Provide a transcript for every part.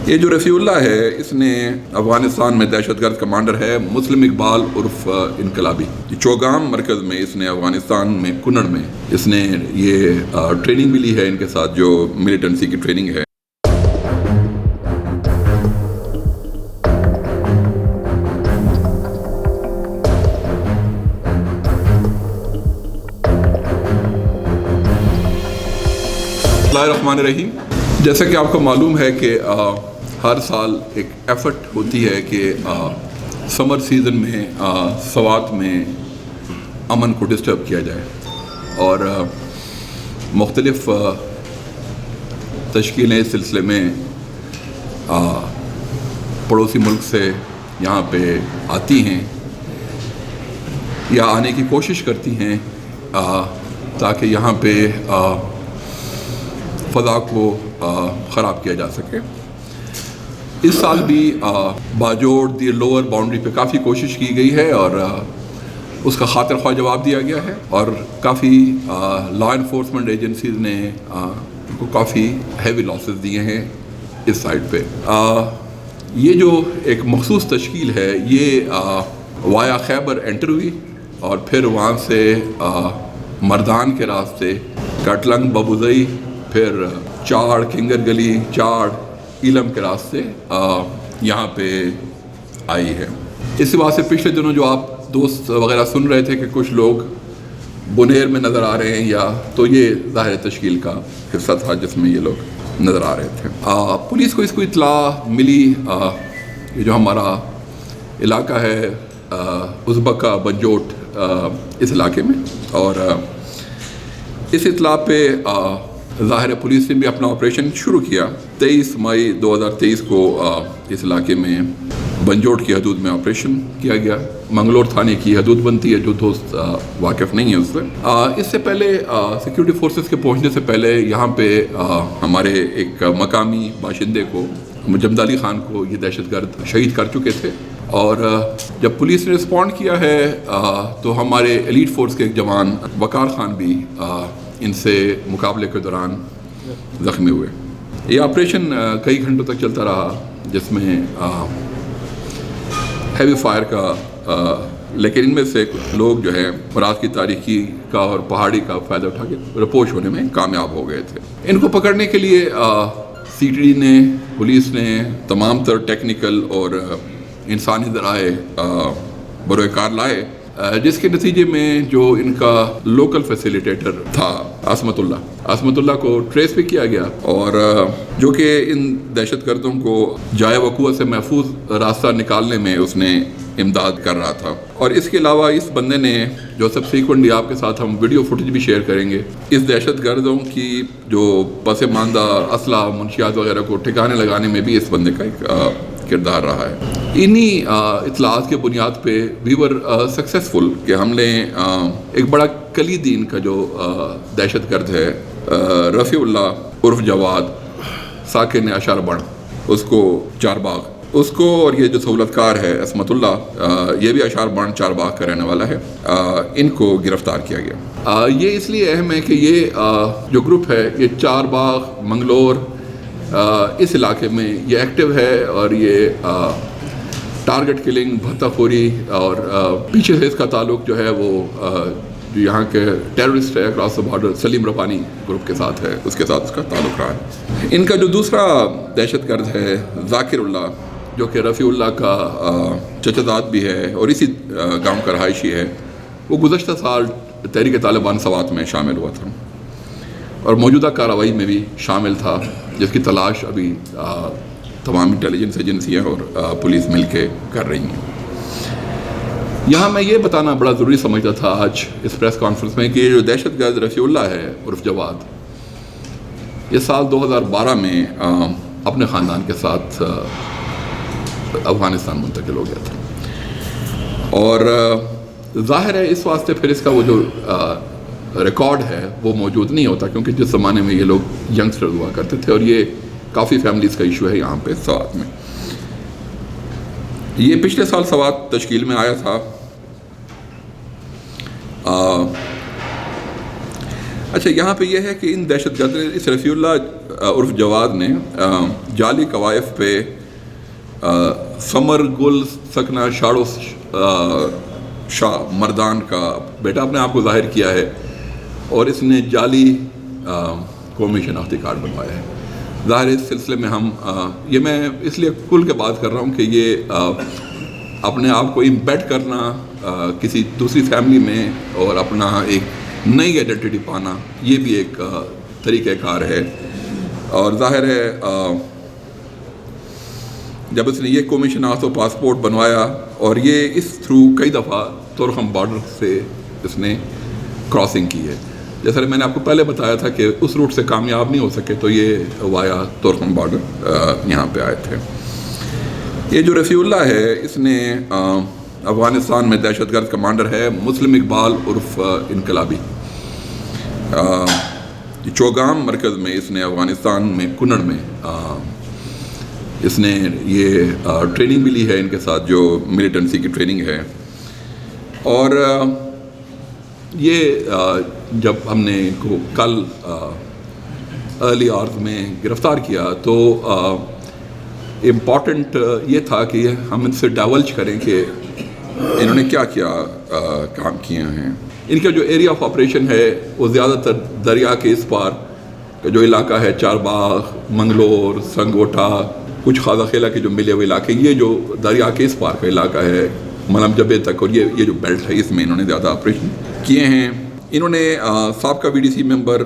یہ جو رفیع اللہ ہے اس نے افغانستان میں دہشت گرد کمانڈر ہے مسلم اقبال عرف انقلابی. چوگام مرکز میں اس نے افغانستان میں کنڑ میں اس نے یہ ٹریننگ بھی لی ہے ان کے ساتھ جو ملیٹنسی کی ٹریننگ ہے. بسم اللہ الرحمن الرحیم. جیسا کہ آپ کو معلوم ہے کہ ہر سال ایک ایفرٹ ہوتی ہے کہ سمر سیزن میں سوات میں امن کو ڈسٹرب کیا جائے اور مختلف تشکیلیں اس سلسلے میں پڑوسی ملک سے یہاں پہ آتی ہیں یا آنے کی کوشش کرتی ہیں تاکہ یہاں پہ فضا کو خراب کیا جا سکے. اس سال بھی باجوڑ دی لوور باؤنڈری پہ کافی کوشش کی گئی ہے اور اس کا خاطر خواہ جواب دیا گیا ہے اور کافی لا انفورسمنٹ ایجنسیز نے ان کو کافی ہیوی لاسز دیے ہیں اس سائڈ پہ. یہ جو ایک مخصوص تشکیل ہے یہ وایا خیبر انٹر ہوئی اور پھر وہاں سے مردان کے راستے کٹلنگ ببوزئی پھر چاڑ کنگر گلی چاڑ ایلم کے راستے یہاں پہ آئی ہے. اس واسطے پچھلے دنوں جو آپ دوست وغیرہ سن رہے تھے کہ کچھ لوگ بنیر میں نظر آ رہے ہیں یا تو یہ ظاہر تشکیل کا حصہ تھا جس میں یہ لوگ نظر آ رہے تھے. پولیس کو اس کو اطلاع ملی یہ جو ہمارا علاقہ ہے ازبکا بنجوٹ اس علاقے میں اور اس اطلاع پہ ظاہر پولیس نے بھی اپنا آپریشن شروع کیا. 23 مئی 2023 کو اس علاقے میں بنجوٹ کی حدود میں آپریشن کیا گیا. منگلور تھانے کی حدود بنتی ہے جو دوست واقف نہیں ہے اس سے. اس سے پہلے سیکیورٹی فورسز کے پہنچنے سے پہلے یہاں پہ ہمارے ایک مقامی باشندے کو مجمد علی خان کو یہ دہشت گرد شہید کر چکے تھے اور جب پولیس نے رسپونڈ کیا ہے تو ہمارے ایلیٹ فورس کے ایک جوان وقار خان بھی ان سے مقابلے کے دوران زخمی ہوئے. یہ آپریشن کئی گھنٹوں تک چلتا رہا جس میں ہیوی فائر کا لیکن ان میں سے لوگ جو ہے رات کی تاریکی کا اور پہاڑی کا فائدہ اٹھا کے رپوش ہونے میں کامیاب ہو گئے تھے. ان کو پکڑنے کے لیے سی ٹی ڈی نے پولیس نے تمام تر ٹیکنیکل اور انسانی ذرائع بروئے کار لائے جس کے نتیجے میں جو ان کا لوکل فیسیلیٹیٹر تھا عصمت اللہ کو ٹریس بھی کیا گیا اور جو کہ ان دہشت گردوں کو جائے وقوع سے محفوظ راستہ نکالنے میں اس نے امداد کر رہا تھا. اور اس کے علاوہ اس بندے نے جو سبسیکوینٹلی آپ کے ساتھ ہم ویڈیو فوٹیج بھی شیئر کریں گے اس دہشت گردوں کی جو پسماندہ اسلحہ منشیات وغیرہ کو ٹھکانے لگانے میں بھی اس بندے کا ایک کردار رہا ہے. انہی اطلاعات کے بنیاد پہ وی ور سکسیسفل کہ ہم نے ایک بڑا کلیدی ان کا جو دہشت گرد ہے رفیع اللہ عرف جواد ساکن اشار بڑھ اس کو چار باغ اس کو اور یہ جو سہولت کار ہے عصمت اللہ یہ بھی اشار بڑھ چار باغ کا رہنے والا ہے ان کو گرفتار کیا گیا. یہ اس لیے اہم ہے کہ یہ جو گروپ ہے یہ چار باغ منگلور اس علاقے میں یہ ایکٹیو ہے اور یہ ٹارگٹ کلنگ بھتہ خوری اور پیچھے سے اس کا تعلق جو ہے وہ جو یہاں کے ٹیررسٹ ہے across the border Salim Rabbani group کے ساتھ ہے اس کے ساتھ اس کا تعلق رہا ہے. ان کا جو دوسرا دہشت گرد ہے ذاکر اللہ جو کہ رفیع اللہ کا چچا زاد بھی ہے اور اسی گاؤں کا رہائشی ہے وہ گزشتہ سال تحریک طالبان سوات میں شامل ہوا تھا اور موجودہ کارروائی میں بھی شامل تھا جس کی تلاش ابھی تمام انٹیلیجنس ایجنسیاں اور پولیس مل کے کر رہی ہیں. یہاں میں یہ بتانا بڑا ضروری سمجھتا تھا آج اس پریس کانفرنس میں کہ یہ جو دہشت گرد رفیع اللہ ہے عرف جواد یہ سال 2012 میں اپنے خاندان کے ساتھ افغانستان منتقل ہو گیا تھا اور ظاہر ہے اس واسطے پھر اس کا وہ جو ریکارڈ ہے وہ موجود نہیں ہوتا کیونکہ جس زمانے میں یہ لوگ ینگسٹر ہوا کرتے تھے اور یہ کافی فیملیز کا ایشو ہے یہاں پہ سوات میں. یہ پچھلے سال سوات تشکیل میں آیا تھا. اچھا، یہاں پہ یہ ہے کہ ان دہشت گرد نے اس رفیع اللہ عرف جواد نے جعلی قوائف پہ ثمر گل سکنا شاڑو شاہ مردان کا بیٹا اپنے آپ کو ظاہر کیا ہے، اور اس نے جعلی قومی شناختی کارڈ بنوایا ہے. ظاہر اس سلسلے میں ہم یہ میں اس لیے کھل کے بات کر رہا ہوں کہ یہ اپنے آپ کو امبیڈ کرنا کسی دوسری فیملی میں اور اپنا ایک نئی آئیڈینٹی پانا، یہ بھی ایک طریقہ کار ہے. اور ظاہر ہے جب اس نے یہ قومی شناخت و پاسپورٹ بنوایا، اور یہ اس تھرو کئی دفعہ تورخم بارڈر سے اس نے کراسنگ کی ہے. جیسا میں نے آپ کو پہلے بتایا تھا کہ اس روٹ سے کامیاب نہیں ہو سکے تو یہ وایا تورخم بارڈر یہاں پہ آئے تھے. یہ جو رفیع اللہ ہے، اس نے افغانستان میں دہشت گرد کمانڈر ہے. مسلم اقبال عرف انقلابی چوگام مرکز میں اس نے افغانستان میں کنڑ میں اس نے یہ ٹریننگ بھی لی ہے ان کے ساتھ، جو ملیٹنسی کی ٹریننگ ہے. اور یہ جب ہم نے ان کو کل ارلی آورز میں گرفتار کیا تو امپورٹنٹ یہ تھا کہ ہم ان سے ڈائیولج کریں کہ انہوں نے کیا کیا کام کیے ہیں. ان کا جو ایریا آف آپریشن ہے وہ زیادہ تر دریا کے اس پار کا جو علاقہ ہے، چار باغ، منگلور، سنگوٹا، کچھ خازہ خیلہ کے جو ملے ہوئے علاقے، یہ جو دریا کے اس پار کا علاقہ ہے ملم جبے تک، اور یہ جو بیلٹ ہے اس میں انہوں نے زیادہ آپریشن کیے ہیں. انہوں نے سابقہ وی ڈی سی ممبر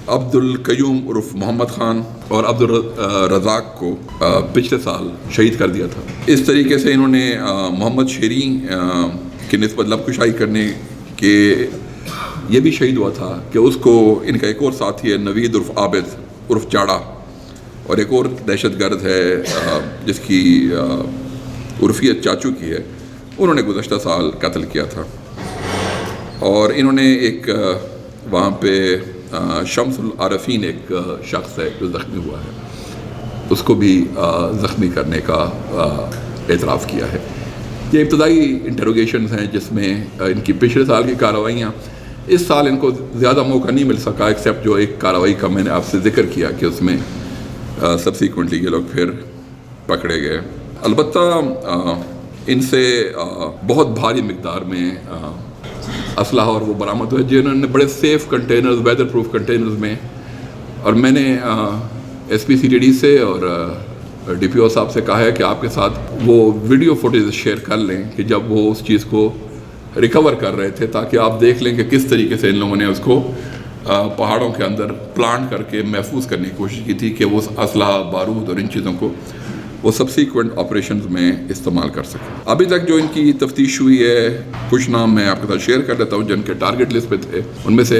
عبد القیوم عرف محمد خان اور عبد الرزاق کو پچھلے سال شہید کر دیا تھا. اس طریقے سے انہوں نے محمد شیرین کی نسبت لب کشائی کرنے کے یہ بھی شہید ہوا تھا کہ اس کو ان کا ایک اور ساتھی ہے نوید عرف عابد عرف چاڑا، اور ایک اور دہشت گرد ہے جس کی عرفیت چاچو کی ہے، انہوں نے گزشتہ سال قتل کیا تھا. اور انہوں نے ایک وہاں پہ شمس العارفین ایک شخص ہے جو زخمی ہوا ہے، اس کو بھی زخمی کرنے کا اعتراف کیا ہے. یہ ابتدائی انٹروگیشنز ہیں جس میں ان کی پچھلے سال کی کارروائیاں، اس سال ان کو زیادہ موقع نہیں مل سکا ایکسیپٹ جو ایک کارروائی کا میں نے آپ سے ذکر کیا کہ اس میں سبسیکوینٹلی یہ لوگ پھر پکڑے گئے. البتہ ان سے بہت بھاری مقدار میں اسلحہ اور وہ برآمد ہوئے جنہوں نے بڑے safe containers, weather proof containers میں. اور میں نے S P C T D سے اور ڈی پی او صاحب سے کہا ہے کہ آپ کے ساتھ وہ ویڈیو فوٹیج شیئر کر لیں کہ جب وہ اس چیز کو ریکور کر رہے تھے، تاکہ آپ دیکھ لیں کہ کس طریقے سے ان لوگوں نے اس کو پہاڑوں کے اندر پلانٹ کر کے محفوظ کرنے کی کوشش کی تھی کہ وہ اسلحہ، بارود اور ان چیزوں کو وہ سبسیکوینٹ آپریشنز میں استعمال کر سکیں. ابھی تک جو ان کی تفتیش ہوئی ہے، کچھ نام میں آپ کے ساتھ شیئر کر لیتا ہوں جن کے ٹارگٹ لسٹ پہ تھے. ان میں سے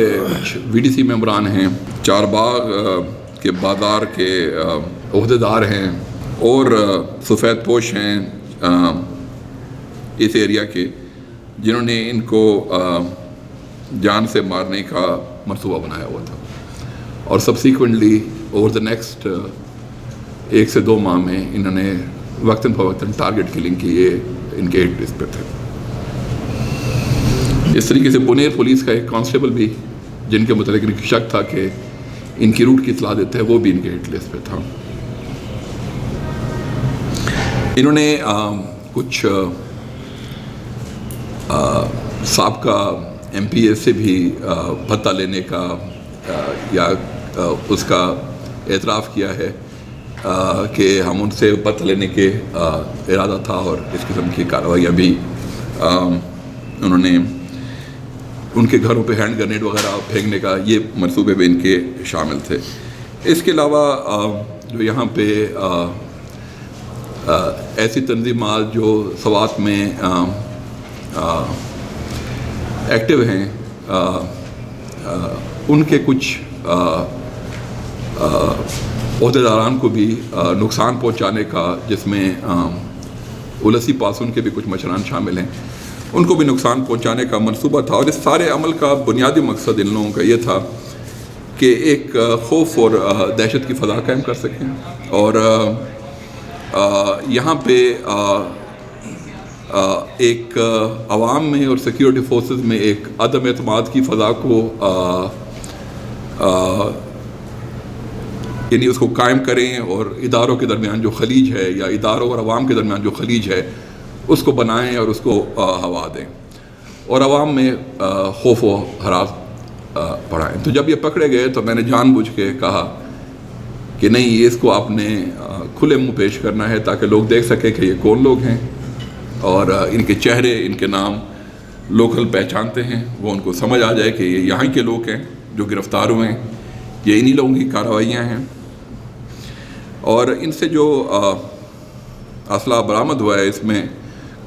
وی ڈی سی ممبران ہیں، چار باغ کے بازار کے عہدیدار ہیں، اور سفید پوش ہیں اس ایریا کے، جنہوں نے ان کو جان سے مارنے کا منصوبہ بنایا ہوا تھا. اور سبسیکوینٹلی اوور دا نیکسٹ 1 سے 2 ماہ میں انہوں نے وقتاً فوقتاً ٹارگٹ کلنگ کی، یہ ان کے ہٹ لسٹ پہ تھے. اس طریقے سے پونیر پولیس کا ایک کانسٹیبل بھی جن کے متعلق ان کی شک تھا کہ ان کی روٹ کی اطلاع دیتے ہیں، وہ بھی ان کے ہٹ لسٹ پہ تھا. انہوں نے کچھ سابقہ ایم پی اے سے بھی بھتہ لینے کا یا اس کا اعتراف کیا ہے کہ ہم ان سے بھتہ لینے کے ارادہ تھا، اور اس قسم کی کارروائیاں بھی انہوں نے ان کے گھروں پہ ہینڈ گرنیڈ وغیرہ پھینکنے کا یہ منصوبے بھی ان کے شامل تھے. اس کے علاوہ جو یہاں پہ ایسی تنظیمات جو سوات میں ایکٹیو ہیں، ان کے کچھ عہدیداران کو بھی نقصان پہنچانے کا، جس میں اولسی پاسون کے بھی کچھ مشران شامل ہیں، ان کو بھی نقصان پہنچانے کا منصوبہ تھا. اور اس سارے عمل کا بنیادی مقصد ان لوگوں کا یہ تھا کہ ایک خوف اور دہشت کی فضا قائم کر سکیں، اور یہاں پہ ایک عوام میں اور سیکیورٹی فورسز میں ایک عدم اعتماد کی فضا کو یعنی اس کو قائم کریں اور اداروں کے درمیان جو خلیج ہے یا اداروں اور عوام کے درمیان جو خلیج ہے اس کو بنائیں اور اس کو ہوا دیں اور عوام میں خوف و ہراس پڑھائیں. تو جب یہ پکڑے گئے تو میں نے جان بوجھ کے کہا کہ نہیں، یہ اس کو آپ نے کھلے منہ پیش کرنا ہے تاکہ لوگ دیکھ سکیں کہ یہ کون لوگ ہیں اور ان کے چہرے، ان کے نام لوکل پہچانتے ہیں، وہ ان کو سمجھ آ جائے کہ یہ یہاں کے لوگ ہیں جو گرفتار ہوئے ہیں، یہ انہی لوگوں کی کارروائیاں ہیں. اور ان سے جو اسلحہ برآمد ہوا ہے اس میں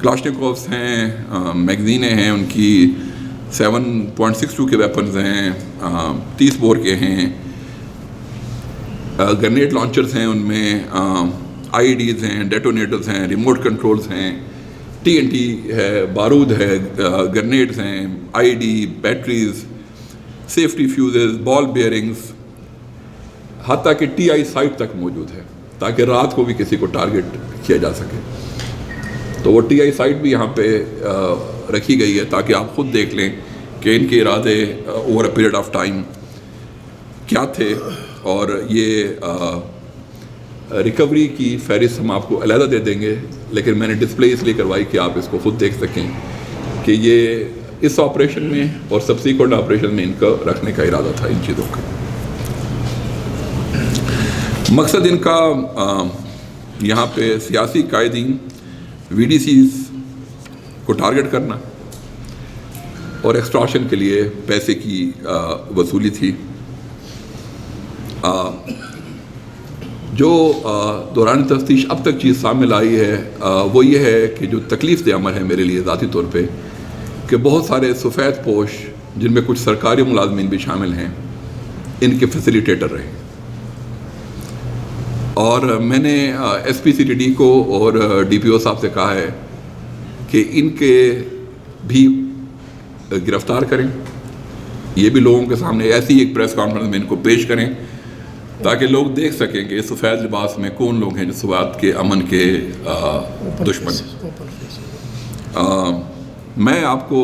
کلاشنکوفس ہیں، میگزینیں ہیں ان کی 7.62 کے ویپنز ہیں، 30 بور کے ہیں، گرنیڈ لانچرز ہیں، ان میں آئی ڈیز ہیں، ڈیٹونیٹرز ہیں، ریموٹ کنٹرولز ہیں، TNT ہے، بارود ہے، گرنیڈز ہیں، ID, batteries, safety fuses, ball bearings, حتیٰ کہ TI سائٹ تک موجود ہے تاکہ رات کو بھی کسی کو ٹارگٹ کیا جا سکے. تو وہ TI سائٹ بھی یہاں پہ رکھی گئی ہے تاکہ آپ خود دیکھ لیں کہ ان کے ارادے over a period of time کیا تھے. اور یہ ریکوری کی فہرست ہم آپ کو علیحدہ دے دیں گے، لیکن میں نے ڈسپلے اس لیے کروائی کہ آپ اس کو خود دیکھ سکیں کہ یہ اس آپریشن میں اور سبسیکوینٹ آپریشن میں ان کا رکھنے کا ارادہ تھا. ان چیزوں کا مقصد ان کا یہاں پہ سیاسی قائدین، VDCs کو ٹارگٹ کرنا اور ایکسٹراشن کے لیے پیسے کی وصولی تھی. جو دوران تفتیش اب تک چیز سامنے آئی ہے وہ یہ ہے کہ جو تکلیف دہ عمل ہے میرے لیے ذاتی طور پہ کہ بہت سارے سفید پوش جن میں کچھ سرکاری ملازمین بھی شامل ہیں ان کے فیسیلیٹیٹر رہے. اور میں نے SPCTD کو اور DPO صاحب سے کہا ہے کہ ان کے بھی گرفتار کریں، یہ بھی لوگوں کے سامنے ایسی ایک پریس کانفرنس میں ان کو پیش کریں تاکہ لوگ دیکھ سکیں کہ سفید لباس میں کون لوگ ہیں جو سوات کے امن کے دشمن ہیں. میں آپ کو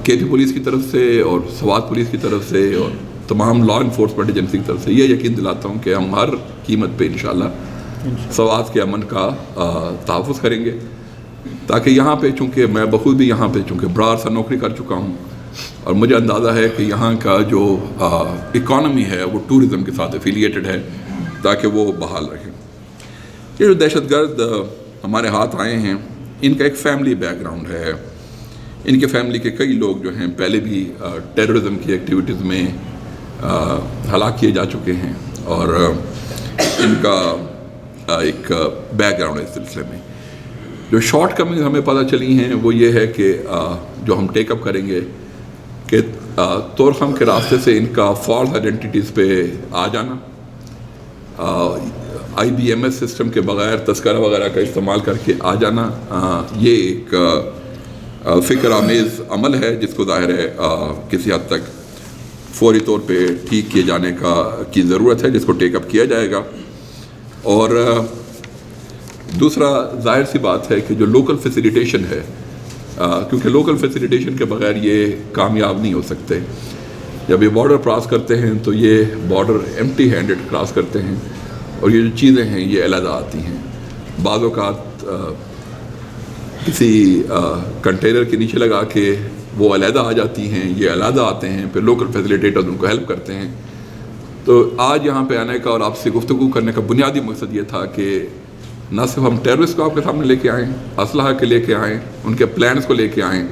KP پولیس کی طرف سے اور سوات پولیس کی طرف سے اور تمام لا انفورسمنٹ ایجنسی کی طرف سے یہ یقین دلاتا ہوں کہ ہم ہر قیمت پہ انشاءاللہ سوات کے امن کا تحفظ کریں گے تاکہ یہاں پہ، چونکہ میں بخود بھی یہاں پہ چونکہ بڑا عرصہ نوکری کر چکا ہوں اور مجھے اندازہ ہے کہ یہاں کا جو اکانومی ہے وہ ٹورزم کے ساتھ ایفیلیٹڈ ہے تاکہ وہ بحال رہے. یہ جو دہشت گرد ہمارے ہاتھ آئے ہیں ان کا ایک فیملی بیک گراؤنڈ ہے. ان کے فیملی کے کئی لوگ جو ہیں پہلے بھی ٹیررزم کی ایکٹیویٹیز میں ہلاک کیے جا چکے ہیں اور ان کا ایک بیک گراؤنڈ ہے اس سلسلے میں. جو شارٹ کمنگ ہمیں پتہ چلی ہیں وہ یہ ہے کہ جو ہم ٹیک اپ کریں گے کہ طورخم کے راستے سے ان کا فالس آئیڈینٹیٹیز پہ آ جانا، IBMS سسٹم کے بغیر تذکرہ وغیرہ کا استعمال کر کے آ جانا، یہ ایک فکر آمیز عمل ہے جس کو ظاہر ہے کسی حد تک فوری طور پہ ٹھیک کیے جانے کی ضرورت ہے، جس کو ٹیک اپ کیا جائے گا. اور دوسرا ظاہر سی بات ہے کہ جو لوکل فیسیلیٹیشن ہے، کیونکہ لوکل فیسیلیٹیشن کے بغیر یہ کامیاب نہیں ہو سکتے. جب یہ بارڈر کراس کرتے ہیں تو یہ بارڈر ایمٹی ہینڈڈ کراس کرتے ہیں اور یہ جو چیزیں ہیں یہ علیحدہ آتی ہیں. بعض اوقات کسی کنٹینر کے نیچے لگا کے وہ علیحدہ آ جاتی ہیں، یہ علیحدہ آتے ہیں، پھر لوکل فیسیلیٹیٹرز ان کو ہیلپ کرتے ہیں. تو آج یہاں پہ آنے کا اور آپ سے گفتگو کرنے کا بنیادی مقصد یہ تھا کہ نہ صرف ہم ٹیررسٹ کو آپ کے سامنے لے کے آئیں، اسلحہ کے لے کے آئیں، ان کے پلانز کو لے کے آئیں،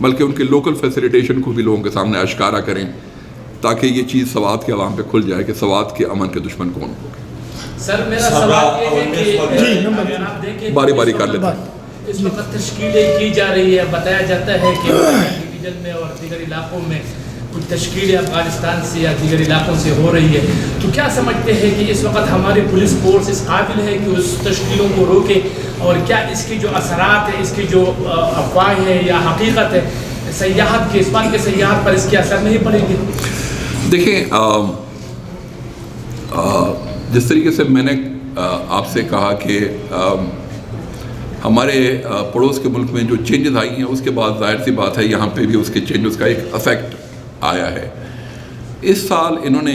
بلکہ ان کے لوکل فیسیلیٹیشن کو بھی لوگوں کے سامنے اشکارا کریں تاکہ یہ چیز سوات کے عوام پہ کھل جائے کہ سوات کے امن کے دشمن کون ہو گئے. سر میرا سوال یہ ہے کہ آپ دیکھیں باری باری کر لیتے ہیں. اس وقت تشکیلیں کی جا رہی ہے، بتایا جاتا ہے کہ ڈویژن میں اور دیگر علاقوں میں کچھ تشکیلیں افغانستان سے یا دیگر علاقوں سے ہو رہی ہے. تو کیا سمجھتے ہیں کہ اس وقت ہماری پولیس فورس اس قابل ہے کہ اس تشکیلوں کو روکے، اور کیا اس کی جو اثرات ہیں، اس کی جو افواہ ہے یا حقیقت ہے سیاحت کے، اس بات کے سیاحت پر اس کی اثر نہیں پڑے گی؟ دیکھیں، جس طریقے سے میں نے آپ سے کہا کہ ہمارے پڑوس کے ملک میں جو چینجز آئی ہیں اس کے بعد ظاہر سی بات ہے یہاں پہ بھی اس کے چینجز کا ایک افیکٹ آیا ہے. اس سال انہوں نے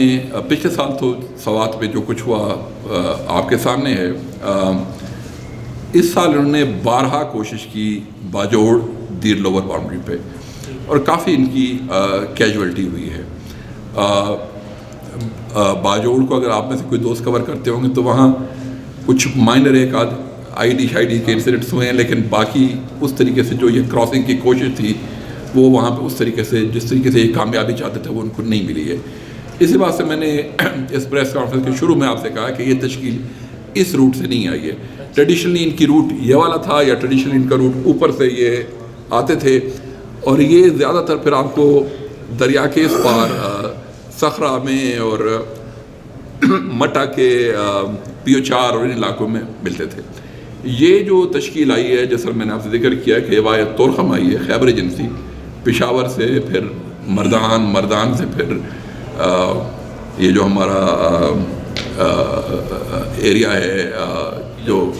پچھلے سال تو سوات پہ جو کچھ ہوا آپ کے سامنے ہے. اس سال انہوں نے بارہا کوشش کی باجوڑ دیر لوور باؤنڈری پہ اور کافی ان کی کیجولٹی ہوئی ہے. باجوڑ کو اگر آپ میں سے کوئی دوست کور کرتے ہوں گے تو وہاں کچھ مائنر ایک آدھ آئی ڈی کے انسیڈنٹس ہوئے ہیں، لیکن باقی اس طریقے سے جو یہ کراسنگ کی کوشش تھی وہ وہاں پہ اس طریقے سے جس طریقے سے یہ کامیابی چاہتے تھے وہ ان کو نہیں ملی ہے. اسی بات سے میں نے اس پریس کانفرنس کے شروع میں آپ سے کہا کہ یہ تشکیل اس روٹ سے نہیں آئی ہے. ٹریڈیشنلی ان کی روٹ یہ والا تھا، یا ٹریڈیشنلی ان کا روٹ اوپر سے یہ آتے تھے، اور یہ زیادہ تر پھر آپ کو دریا کے اس پار صخرہ میں اور مٹا کے پیو چار اور ان علاقوں میں ملتے تھے. یہ جو تشکیل آئی ہے جیسا میں نے آپ سے ذکر کیا کہ روایت تورخم آئی ہے خیبر ایجنسی، پشاور سے پھر مردان سے پھر یہ جو ہمارا ایریا ہے جو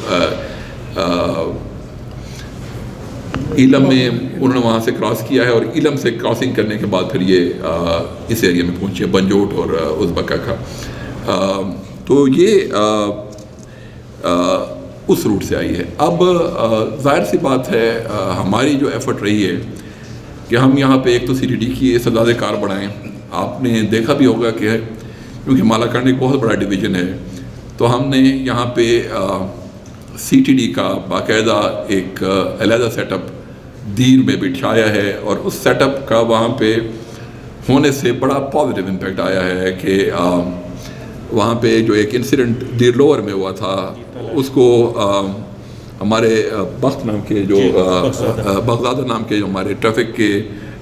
ایلم میں انہوں نے وہاں سے کراس کیا ہے، اور ایلم سے کراسنگ کرنے کے بعد پھر یہ اس ایریا میں پہنچے بنجوٹ اور ازبکا کا. تو یہ اس روٹ سے آئی ہے. اب ظاہر سی بات ہے ہماری جو ایفرٹ رہی ہے کہ ہم یہاں پہ ایک تو سی ٹی ڈی کی استعداد کار بڑھائیں. آپ نے دیکھا بھی ہوگا کہ کیونکہ مالاکنڈ ایک بہت بڑا ڈویژن ہے، تو ہم نے یہاں پہ سی ٹی ڈی کا باقاعدہ ایک علیحدہ سیٹ اپ دیر میں بٹھایا ہے، اور اس سیٹ اپ کا وہاں پہ ہونے سے بڑا پازیٹیو امپیکٹ آیا ہے کہ وہاں پہ جو ایک انسیڈنٹ دیر لوور میں ہوا تھا اس کو ہمارے بخت نام کے جو بغدادہ نام کے جو ہمارے ٹریفک کے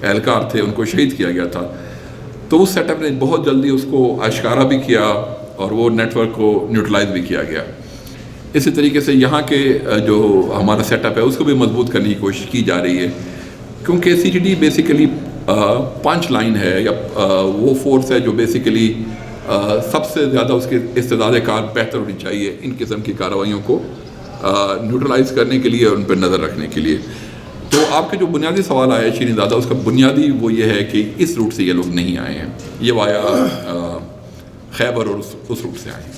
اہلکار تھے ان کو شہید کیا گیا تھا. تو اس سیٹ اپ نے بہت جلدی اس کو آشکارا بھی کیا اور وہ نیٹ ورک کو نیوٹرلائز بھی کیا گیا. اسی طریقے سے یہاں کے جو ہمارا سیٹ اپ ہے اس کو بھی مضبوط کرنے کی کوشش کی جا رہی ہے، کیونکہ سی ٹی ڈی بیسیکلی پنچ لائن ہے یا وہ فورس ہے جو بیسیکلی سب سے زیادہ اس کے استعداد کار بہتر ہونی چاہیے ان قسم کی کارروائیوں کو نیوٹرلائز کرنے کے لیے اور ان پہ نظر رکھنے کے لیے. تو آپ کے جو بنیادی سوال آیا شیریں زادہ، اس کا بنیادی وہ یہ ہے کہ اس روٹ سے یہ لوگ نہیں آئے ہیں، یہ وایا خیبر اور اس روٹ سے آئے ہیں.